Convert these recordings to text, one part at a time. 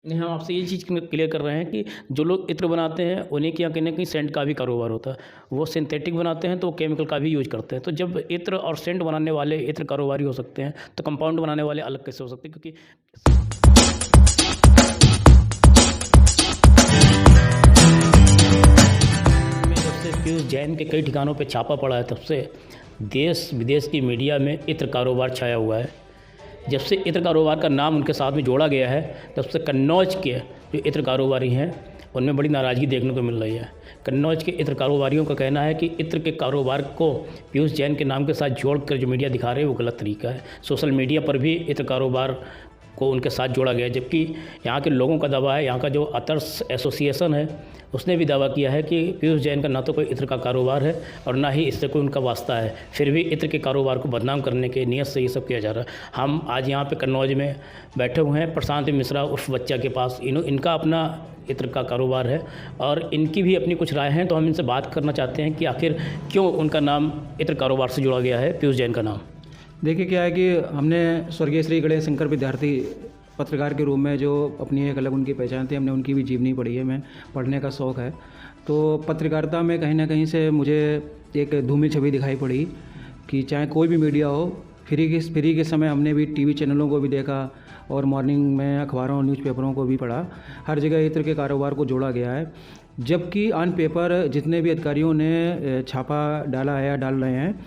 नहीं, हम आपसे ये चीज़ क्लियर कर रहे हैं कि जो लोग इत्र बनाते हैं, उन्हीं के यहाँ कहीं न कहीं सेंट का भी कारोबार होता है। वो सिंथेटिक बनाते हैं, तो वो केमिकल का भी यूज़ करते हैं। तो जब इत्र और सेंट बनाने वाले इत्र कारोबारी हो सकते हैं, तो कंपाउंड बनाने वाले अलग कैसे हो सकते हैं? क्योंकि में जब से पीयूष जैन के कई ठिकानों पे छापा पड़ा है, तब से देश-विदेश की मीडिया में इत्र कारोबार छाया हुआ है। जब से इत्र कारोबार का नाम उनके साथ में जोड़ा गया है, तब से कन्नौज के जो इत्र कारोबारी हैं, उनमें बड़ी नाराज़गी देखने को मिल रही है। कन्नौज के इत्र कारोबारियों का कहना है कि इत्र के कारोबार को पीयूष जैन के नाम के साथ जोड़कर जो मीडिया दिखा रहे हैं, वो गलत तरीका है। सोशल मीडिया पर भी इत्र कारोबार को उनके साथ जोड़ा गया है, जबकि यहाँ के लोगों का दावा है, यहाँ का जो अतर्स एसोसिएशन है, उसने भी दावा किया है कि पीयूष जैन का ना तो कोई इत्र का कारोबार है और ना ही इससे कोई उनका वास्ता है। फिर भी इत्र के कारोबार को बदनाम करने के नियत से ये सब किया जा रहा है। हम आज यहाँ पे कन्नौज में बैठे हुए हैं प्रशांत मिश्रा उर्फ बच्चा के पास। इनका अपना इत्र का कारोबार है और इनकी भी अपनी कुछ राय हैं, तो हम इनसे बात करना चाहते हैं कि आखिर क्यों उनका नाम इत्र कारोबार से जुड़ा गया है, पीयूष जैन का नाम। देखिए क्या है कि हमने स्वर्गीय श्री गणेश शंकर विद्यार्थी पत्रकार के रूप में जो अपनी एक अलग उनकी पहचान थी, हमने उनकी भी जीवनी पढ़ी है। मैं पढ़ने का शौक़ है, तो पत्रकारिता में कहीं ना कहीं से मुझे एक धूमिल छवि दिखाई पड़ी कि चाहे कोई भी मीडिया हो, फ्री के समय हमने भी टीवी चैनलों को भी देखा और मॉर्निंग में अखबारों न्यूज़पेपरों को भी पढ़ा। हर जगह इत्र के कारोबार को जोड़ा गया है, जबकि ऑन पेपर जितने भी अधिकारियों ने छापा डाला है या डाल रहे हैं,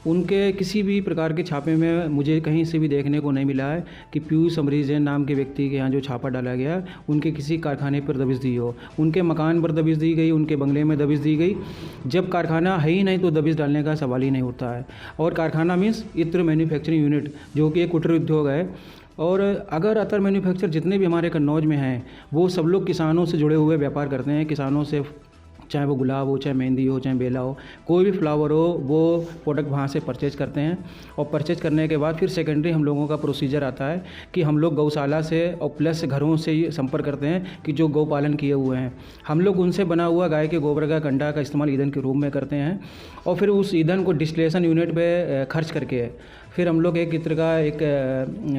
उनके किसी भी प्रकार के छापे में मुझे कहीं से भी देखने को नहीं मिला है कि पीयूष अमरीश जैन नाम के व्यक्ति के यहाँ जो छापा डाला गया, उनके किसी कारखाने पर दबिश दी हो। उनके मकान पर दबिश दी गई, उनके बंगले में दबिश दी गई। जब कारखाना है ही नहीं तो दबिश डालने का सवाल ही नहीं उठता है। और कारखाना मीन्स इत्र मैन्युफैक्चरिंग यूनिट, जो कि एक कुटीर उद्योग है। और अगर अतर मैन्युफैक्चर जितने भी हमारे कन्नौज में हैं, वो सब लोग किसानों से जुड़े हुए व्यापार करते हैं। किसानों से, चाहे वो गुलाब हो, चाहे मेहंदी हो, चाहे बेला हो, कोई भी फ्लावर हो, वो प्रोडक्ट वहाँ से परचेज करते हैं। और परचेज करने के बाद फिर सेकेंडरी हम लोगों का प्रोसीजर आता है कि हम लोग गौशाला से और प्लस घरों से ये संपर्क करते हैं कि जो गौ पालन किए हुए हैं, हम लोग उनसे बना हुआ गाय के गोबर का कंडा का इस्तेमाल ईंधन के रूप में करते हैं। और फिर उस ईंधन को डिस्टिलेशन यूनिट पे खर्च करके फिर हम लोग एक इत्र का एक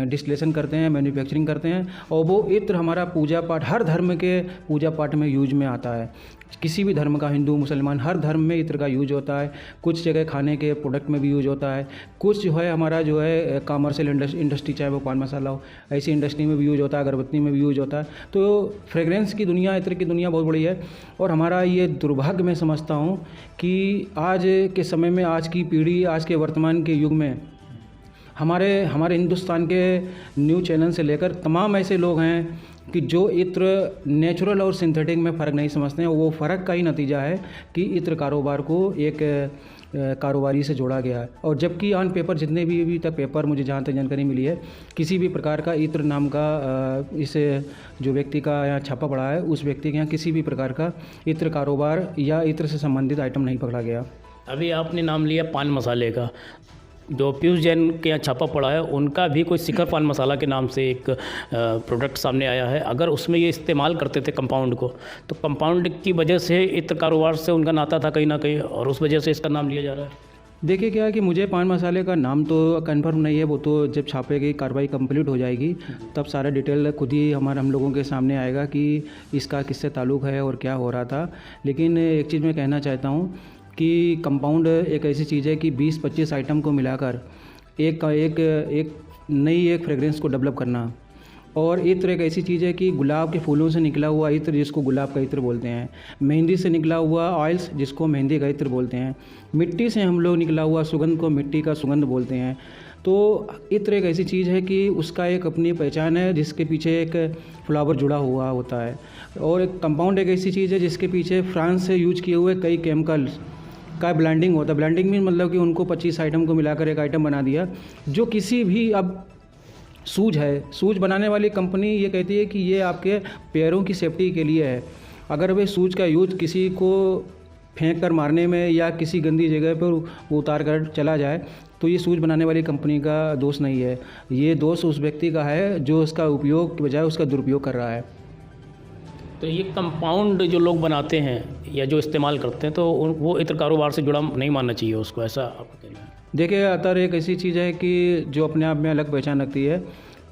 डिस्टिलेशन करते हैं, मैन्युफैक्चरिंग करते हैं। और वो इत्र हमारा पूजा पाठ, हर धर्म के पूजा पाठ में यूज में आता है। किसी भी धर्म का, हिंदू मुसलमान, हर धर्म में इत्र का यूज होता है। कुछ जगह खाने के प्रोडक्ट में भी यूज होता है। कुछ जो है हमारा जो है कॉमर्शियल इंडस्ट्री, चाहे वो पान मसाला हो, ऐसी इंडस्ट्री में भी यूज होता है, अगरबत्ती में भी यूज होता है। तो फ्रेगरेंस की दुनिया, इत्र की दुनिया बहुत बड़ी है। और हमारा ये दुर्भाग्य मैं समझता हूँ कि आज के समय में, आज की पीढ़ी, आज के वर्तमान के युग में हमारे हिंदुस्तान के न्यूज़ चैनल से लेकर तमाम ऐसे लोग हैं कि जो इत्र नेचुरल और सिंथेटिक में फ़र्क नहीं समझते हैं। वो फ़र्क का ही नतीजा है कि इत्र कारोबार को एक कारोबारी से जोड़ा गया है। और जबकि ऑन पेपर जितने भी अभी तक पेपर, मुझे जहाँ तक जानकारी मिली है, किसी भी प्रकार का इत्र नाम का इस जो व्यक्ति का यहाँ छापा पड़ा है, उस व्यक्ति के यहाँ किसी भी प्रकार का इत्र कारोबार या इत्र से संबंधित आइटम नहीं पकड़ा गया। अभी आपने नाम लिया पान मसाले का, जो पीयूष जैन के यहाँ छापा पड़ा है, उनका भी कोई शिखर पान मसाला के नाम से एक प्रोडक्ट सामने आया है। अगर उसमें ये इस्तेमाल करते थे कंपाउंड को, तो कंपाउंड की वजह से इत्र कारोबार से उनका नाता था कहीं ना कहीं, और उस वजह से इसका नाम लिया जा रहा है। देखिए क्या है कि मुझे पान मसाले का नाम तो कंफर्म नहीं है। वो तो जब छापे की कार्रवाई कंप्लीट हो जाएगी, तब सारा डिटेल खुद ही हम लोगों के सामने आएगा कि इसका किससे ताल्लुक़ है और क्या हो रहा था। लेकिन एक चीज़ मैं कहना चाहता हूँ कि कंपाउंड एक ऐसी चीज़ है कि 20-25 आइटम को मिलाकर एक नई फ्रेगरेंस को डेवलप करना। और इत्र एक ऐसी चीज़ है कि गुलाब के फूलों से निकला हुआ इत्र, जिसको गुलाब का इत्र बोलते हैं। मेहंदी से निकला हुआ ऑयल्स, जिसको मेहंदी का इत्र बोलते हैं। मिट्टी से हम लोग निकला हुआ सुगंध को मिट्टी का सुगंध बोलते हैं। तो इत्र एक ऐसी चीज़ है कि उसका एक अपनी पहचान है, जिसके पीछे एक फ्लावर जुड़ा हुआ होता है। और एक कंपाउंड एक ऐसी चीज़ है जिसके पीछे फ्रांस से यूज किए हुए कई केमिकल्स का ब्लेंडिंग होता है। ब्लेंडिंग में मतलब कि उनको 25 आइटम को मिलाकर एक आइटम बना दिया, जो किसी भी, अब शूज़ है, शूज़ बनाने वाली कंपनी ये कहती है कि ये आपके पैरों की सेफ्टी के लिए है। अगर वे शूज़ का यूज किसी को फेंक कर मारने में या किसी गंदी जगह पर उतार कर चला जाए, तो ये शूज़ बनाने वाली कंपनी का दोष नहीं है। ये दोष उस व्यक्ति का है जो उसका उपयोग के बजाय उसका दुरुपयोग कर रहा है। तो ये कंपाउंड जो लोग बनाते हैं या जो इस्तेमाल करते हैं, तो वो इत्र कारोबार से जुड़ा नहीं मानना चाहिए उसको, ऐसा आपका कहना है? देखिए, अतर एक ऐसी चीज़ है कि जो अपने आप में अलग पहचान रखती है।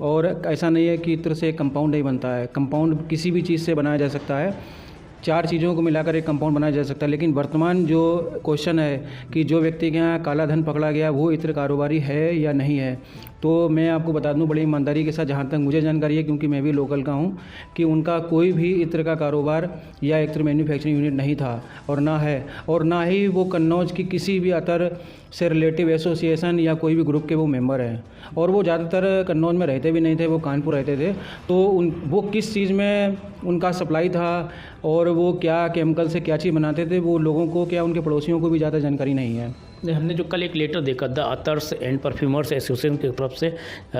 और ऐसा नहीं है कि इत्र से कंपाउंड नहीं बनता है। कंपाउंड किसी भी चीज़ से बनाया जा सकता है, 4 चीज़ों को मिलाकर एक कंपाउंड बनाया जा सकता है। लेकिन वर्तमान जो क्वेश्चन है कि जो व्यक्ति के यहाँ काला धन पकड़ा गया वो इत्र कारोबारी है या नहीं है, तो मैं आपको बता दूं बड़ी ईमानदारी के साथ, जहाँ तक मुझे जानकारी है, क्योंकि मैं भी लोकल का हूँ, कि उनका कोई भी इत्र का कारोबार या इत्र मैन्युफैक्चरिंग यूनिट नहीं था और ना है, और ना ही वो कन्नौज की किसी भी अतर से रिलेटिव एसोसिएशन या कोई भी ग्रुप के वो मेंबर हैं। और वो ज़्यादातर कन्नौज में रहते भी नहीं थे, वो कानपुर रहते थे। तो वो किस चीज़ में उनका सप्लाई था और वो क्या केमिकल से क्या चीज़ बनाते थे, वो लोगों को क्या उनके पड़ोसियों को भी ज़्यादा जानकारी नहीं है। हमने जो कल एक लेटर देखा द अतर्स एंड परफ्यूमर्स एसोसिएशन की तरफ से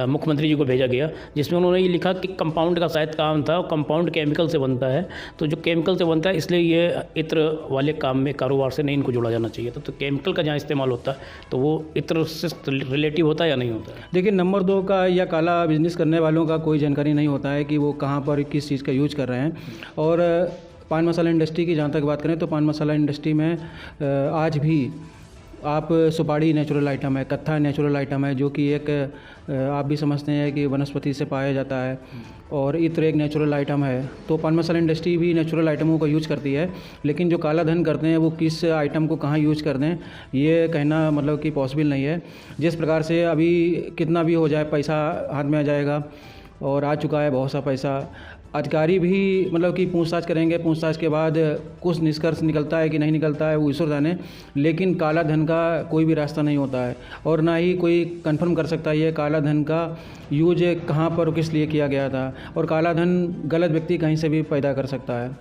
मुख्यमंत्री जी को भेजा गया, जिसमें उन्होंने ये लिखा कि कंपाउंड का शायद काम था, और कंपाउंड केमिकल से बनता है, तो जो केमिकल से बनता है इसलिए ये इत्र वाले काम में कारोबार से नहीं इनको जोड़ा जाना चाहिए। तो केमिकल का जहाँ इस्तेमाल होता है तो वो इत्र से रिलेटिव होता है या नहीं होता है? देखिए, नंबर 2 का या काला बिजनेस करने वालों का कोई जानकारी नहीं होता है कि वो कहाँ पर किस चीज़ का यूज कर रहे हैं। और पान मसाला इंडस्ट्री की जहाँ तक बात करें तो पान मसाला इंडस्ट्री में आज भी आप सुपारी नेचुरल आइटम है, कत्था नेचुरल आइटम है, जो कि एक आप भी समझते हैं कि वनस्पति से पाया जाता है, और इत्र एक नेचुरल आइटम है। तो पान मसाला इंडस्ट्री भी नेचुरल आइटमों का यूज करती है, लेकिन जो काला धन करते हैं वो किस आइटम को कहाँ यूज कर दें ये कहना मतलब कि पॉसिबल नहीं है। जिस प्रकार से अभी कितना भी हो जाए पैसा हाथ में आ जाएगा, और आ चुका है बहुत सा पैसा। अधिकारी भी मतलब कि पूछताछ करेंगे, पूछताछ के बाद कुछ निष्कर्ष निकलता है कि नहीं निकलता है वो ईश्वर जाने, लेकिन काला धन का कोई भी रास्ता नहीं होता है, और ना ही कोई कंफर्म कर सकता है ये काला धन का यूज कहाँ पर किस लिए किया गया था। और काला धन गलत व्यक्ति कहीं से भी पैदा कर सकता है।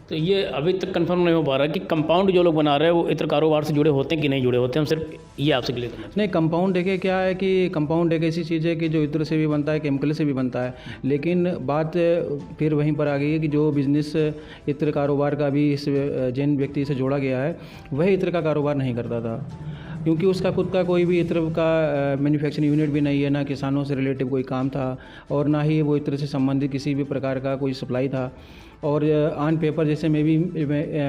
तो ये अभी तक कंफर्म नहीं हो पा रहा कि कंपाउंड जो लोग बना रहे हैं वो इत्र कारोबार से जुड़े होते हैं कि नहीं जुड़े होते हैं। हम सिर्फ ये आपसे क्लियर करना नहीं, कंपाउंड देखिए क्या है कि कंपाउंड एक ऐसी चीज़ है कि जो इत्र से भी बनता है, केमिकल से भी बनता है, लेकिन बात फिर वहीं पर आ गई है कि जो बिज़नेस इत्र कारोबार का भी इस जिन व्यक्ति से जोड़ा गया है वह इत्र का कारोबार नहीं करता था, क्योंकि उसका खुद का कोई भी इत्र का मैन्युफैक्चरिंग यूनिट भी नहीं है, ना किसानों से रिलेटिव कोई काम था, और ना ही वो इत्र से संबंधित किसी भी प्रकार का कोई सप्लाई था। और ऑन पेपर जैसे मैं भी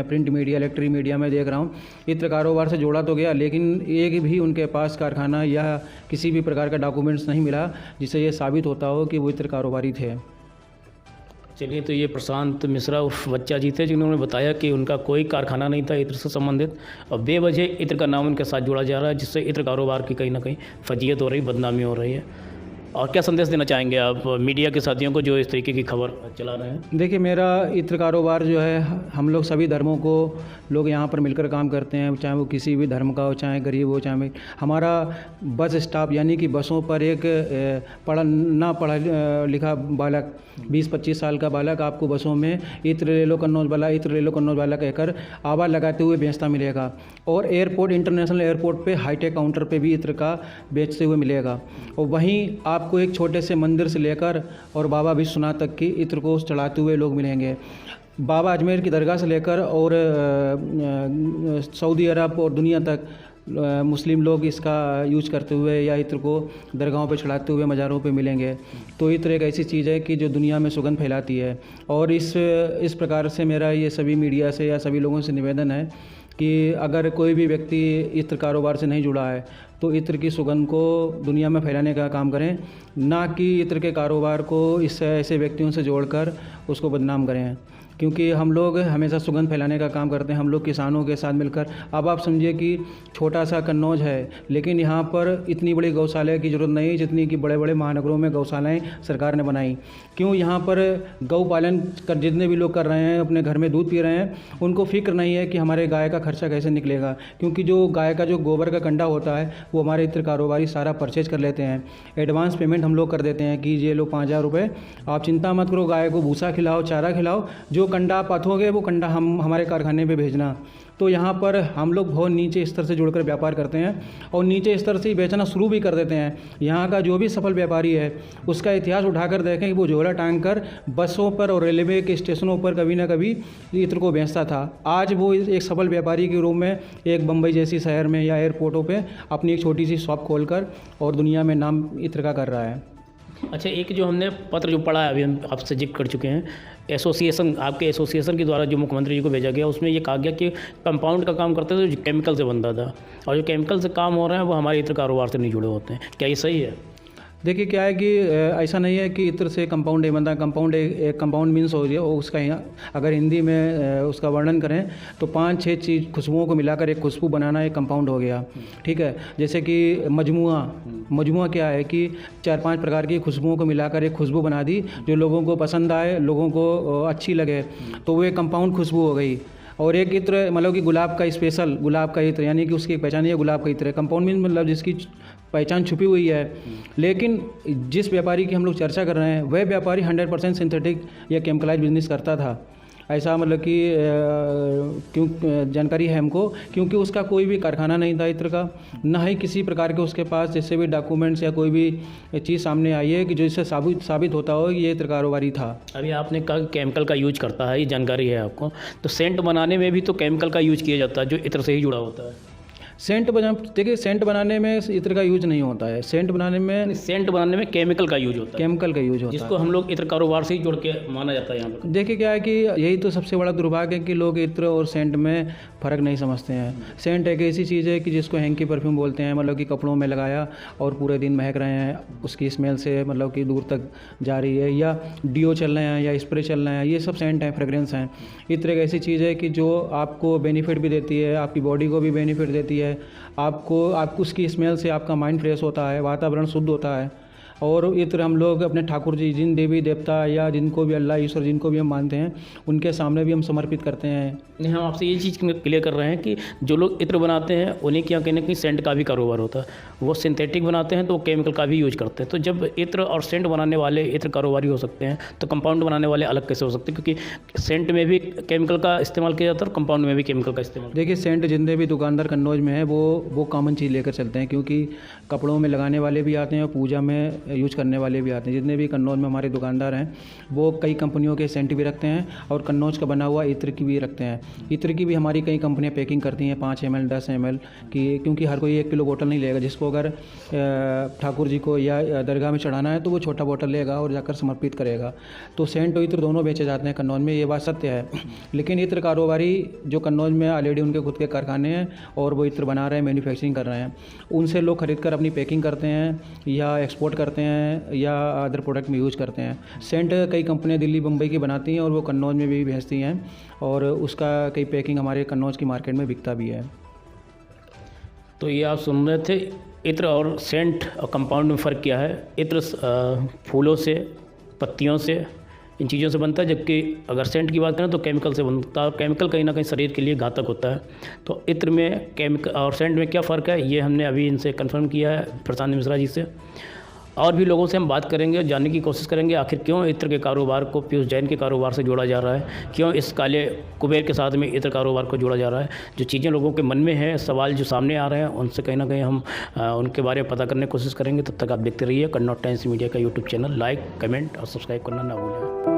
प्रिंट मीडिया, इलेक्ट्रिक मीडिया में देख रहा हूँ, इत्र कारोबार से जोड़ा तो गया, लेकिन एक भी उनके पास कारखाना या किसी भी प्रकार का डॉक्यूमेंट्स नहीं मिला जिससे ये साबित होता हो कि वो इत्र कारोबारी थे। चलिए, तो ये प्रशांत मिश्रा उर्फ बच्चा जी थे जिन्होंने बताया कि उनका कोई कारखाना नहीं था इत्र से संबंधित, और बेवजह इत्र का नाम उनके साथ जोड़ा जा रहा है, जिससे इत्र कारोबार की कहीं ना कहीं फजीयत हो रही, बदनामी हो रही है। और क्या संदेश देना चाहेंगे आप मीडिया के साथियों को जो इस तरीके की खबर चला रहे हैं? देखिए, मेरा इत्र कारोबार जो है, हम लोग सभी धर्मों को लोग यहाँ पर मिलकर काम करते हैं, चाहे वो किसी भी धर्म का हो, चाहे गरीब हो, चाहे हमारा बस स्टाफ यानी कि बसों पर एक पढ़ा लिखा बालक, 20-25 साल का बालक आपको बसों में इत्र ले लो कन्नौज वाला, इत्र ले लो कन्नौज वाला कहकर आवाज़ लगाते हुए बेचता मिलेगा। और एयरपोर्ट, इंटरनेशनल एयरपोर्ट पे हाईटेक काउंटर पे भी इत्र का बेचते हुए मिलेगा। और वहीं आपको एक छोटे से मंदिर से लेकर और बाबा विश्वनाथ तक की इत्र को चढ़ाते हुए लोग मिलेंगे। बाबा अजमेर की दरगाह से लेकर और सऊदी अरब और दुनिया तक मुस्लिम लोग इसका यूज करते हुए या इत्र को दरगाहों पे चढ़ाते हुए मज़ारों पे मिलेंगे। तो इत्र एक ऐसी चीज़ है कि जो दुनिया में सुगंध फैलाती है। और इस प्रकार से मेरा ये सभी मीडिया से या सभी लोगों से निवेदन है कि अगर कोई भी व्यक्ति इत्र कारोबार से नहीं जुड़ा है तो इत्र की सुगंध को दुनिया में फैलाने का काम करें, ना कि इत्र के कारोबार को इस ऐसे व्यक्तियों से जोड़कर उसको बदनाम करें। क्योंकि हम लोग हमेशा सुगंध फैलाने का काम करते हैं, हम लोग किसानों के साथ मिलकर। अब आप समझिए कि छोटा सा कन्नौज है, लेकिन यहाँ पर इतनी बड़ी गौशाला की ज़रूरत नहीं जितनी कि बड़े बड़े महानगरों में गौशालाएँ सरकार ने बनाई। क्यों? यहाँ पर गौ पालन कर जितने भी लोग कर रहे हैं, अपने घर में दूध पी रहे हैं, उनको फिक्र नहीं है कि हमारे गाय का खर्चा कैसे निकलेगा, क्योंकि जो गाय का जो गोबर का कंडा होता है वो हमारे इत्र कारोबारी सारा परचेज कर लेते हैं। एडवांस पेमेंट हम लोग कर देते हैं कि ये लो 5000 रुपये, आप चिंता मत करो, गाय को भूसा खिलाओ, चारा खिलाओ, जो कंडा आप पथोगे वो कंडा हम हमारे कारखाने पे भेजना। तो यहाँ पर हम लोग बहुत नीचे स्तर से जुड़कर व्यापार करते हैं और नीचे स्तर से ही बेचना शुरू भी कर देते हैं। यहाँ का जो भी सफल व्यापारी है उसका इतिहास उठाकर देखें कि वो झोला टांग कर बसों पर और रेलवे के स्टेशनों पर कभी ना कभी इत्र को बेचता था। आज वो एक सफल व्यापारी के रूप में एक बम्बई जैसी शहर में या एयरपोर्टों पर अपनी एक छोटी सी शॉप खोलकर और दुनिया में नाम इत्र का कर रहा है। अच्छा, एक जो हमने पत्र जो पढ़ा है, अभी हम आपसे जिक्र कर चुके हैं, एसोसिएशन, आपके एसोसिएशन के द्वारा जो मुख्यमंत्री जी को भेजा गया, उसमें ये कहा गया कि कंपाउंड का काम करते थे जो केमिकल से बनता था, और जो केमिकल से काम हो रहे हैं वो हमारे इत्र कारोबार से नहीं जुड़े होते हैं। क्या ये सही है? देखिए क्या है कि ऐसा नहीं है कि इत्र से कंपाउंड एक बनता। कंपाउंड एक कंपाउंड मीन्स हो गया उसका अगर हिंदी में उसका वर्णन करें तो 5-6 चीज़ खुशबुओं को मिलाकर एक खुशबू बनाना एक कंपाउंड हो गया। ठीक है, जैसे कि मजमुआ क्या है कि 4-5 प्रकार की खुशबुओं को मिलाकर एक खुशबू बना दी जो लोगों को पसंद आए, लोगों को अच्छी लगे, तो वो एक कंपाउंड खुशबू हो गई। और एक इत्र मतलब कि गुलाब का स्पेशल गुलाब का इत्र, यानी कि उसकी पहचान ये गुलाब का इत्र है। कंपाउंड मीन्स मतलब जिसकी पहचान छुपी हुई है। लेकिन जिस व्यापारी की हम लोग चर्चा कर रहे हैं वह व्यापारी 100% सिंथेटिक या केमिकलाइज बिजनेस करता था। ऐसा मतलब कि क्यों जानकारी है हमको, क्योंकि उसका कोई भी कारखाना नहीं था इत्र का, ना ही किसी प्रकार के उसके पास जैसे भी डॉक्यूमेंट्स या कोई भी चीज़ सामने आई है कि जो इससे साबित होता हो ये इत्र कारोबारी था। अभी आपने कहा कि केमिकल का यूज करता है, ये जानकारी है आपको, तो सेंट बनाने में भी तो केमिकल का यूज किया जाता है जो इत्र से ही जुड़ा होता है। देखिए सेंट बनाने में इत्र का यूज नहीं होता है। सेंट बनाने में केमिकल का यूज होता है, केमिकल का यूज होता है, जिसको हम लोग इत्र कारोबार से ही जोड़ के माना जाता है यहाँ पर। देखिए क्या है कि यही तो सबसे बड़ा दुर्भाग्य है कि लोग इत्र और सेंट में फ़र्क नहीं समझते हैं। सेंट एक ऐसी चीज़ है कि जिसको हैंकी परफ्यूम बोलते हैं, मतलब कि कपड़ों में लगाया और पूरे दिन महक रहे हैं, उसकी स्मेल से मतलब कि दूर तक जा रही है, या डिओ चल रहे हैं या स्प्रे चल रहे हैं, ये सब सेंट हैं, फ्रेगरेंस हैं। इत्र एक ऐसी चीज़ है कि जो आपको बेनिफिट भी देती है, आपकी बॉडी को भी बेनिफिट देती है, आपको उसकी स्मेल से आपका माइंड फ्रेश होता है, वातावरण शुद्ध होता है। और इत्र हम लोग अपने ठाकुर जी, जिन देवी देवता या जिनको भी अल्लाह ईश्वर जिनको भी हम मानते हैं, उनके सामने भी हम समर्पित करते हैं। नहीं, हम आपसे ये चीज़ क्लियर कर रहे हैं कि जो लोग इत्र बनाते हैं उन्हें क्या कहने की सेंट का भी कारोबार होता है। वो सिंथेटिक बनाते हैं तो वो केमिकल का भी यूज करते हैं। तो जब इत्र और सेंट बनाने वाले इत्र कारोबारी हो सकते हैं तो कंपाउंड बनाने वाले अलग कैसे हो सकते हैं? क्योंकि सेंट में भी केमिकल का इस्तेमाल किया जाता है और कंपाउंड में भी केमिकल का इस्तेमाल। देखिए सेंट जितने भी दुकानदार कन्नौज में है वो कॉमन चीज़ लेकर चलते हैं, क्योंकि कपड़ों में लगाने वाले भी आते हैं और पूजा में यूज करने वाले भी आते हैं। जितने भी कन्नौज में हमारे दुकानदार हैं वो कई कंपनियों के सेंट भी रखते हैं और कन्नौज का बना हुआ इत्र की भी रखते हैं। इत्र की भी हमारी कई कंपनियां पैकिंग करती हैं 5 ml 10 ml की, क्योंकि हर कोई 1 किलो बोतल नहीं लेगा। जिसको अगर ठाकुर जी को या दरगाह में चढ़ाना है तो वो छोटा बोतल लेगा और जाकर समर्पित करेगा। तो सेंट और इत्र दोनों बेचे जाते हैं कन्नौज में, ये बात सत्य है। लेकिन इत्र कारोबारी जो कन्नौज में ऑलरेडी उनके खुद के कारखाने हैं और वो इत्र बना रहे हैं, मैन्युफैक्चरिंग कर रहे हैं, उनसे लोग खरीद कर अपनी पैकिंग करते हैं या एक्सपोर्ट करते हैं या अदर प्रोडक्ट में यूज़ करते हैं। सेंट कई कंपनियां दिल्ली बम्बई की बनाती हैं और वो कन्नौज में भी भेजती हैं और उसका कई पैकिंग हमारे कन्नौज की मार्केट में बिकता भी है। तो ये आप सुन रहे थे इत्र और सेंट और कंपाउंड में फ़र्क क्या है। इत्र फूलों से, पत्तियों से, इन चीज़ों से बनता है, जबकि अगर सेंट की बात करें तो केमिकल से बनता है और केमिकल कहीं ना कहीं शरीर के लिए घातक होता है। तो इत्र में केमिकल और सेंट में क्या फ़र्क है ये हमने अभी इनसे कंफर्म किया है, प्रशांत मिश्रा जी से। और भी लोगों से हम बात करेंगे, जानने की कोशिश करेंगे आखिर क्यों इत्र के कारोबार को पीयूष जैन के कारोबार से जोड़ा जा रहा है, क्यों इस काले कुबेर के साथ में इत्र कारोबार को जोड़ा जा रहा है। जो चीज़ें लोगों के मन में है, सवाल जो सामने आ रहे हैं, उनसे कहीं ना कहीं हम उनके बारे में पता करने की कोशिश करेंगे। तब तक आप देखते रहिए कन्नौज टाइम्स मीडिया का यूट्यूब चैनल। लाइक, कमेंट और सब्सक्राइब करना ना भूलें।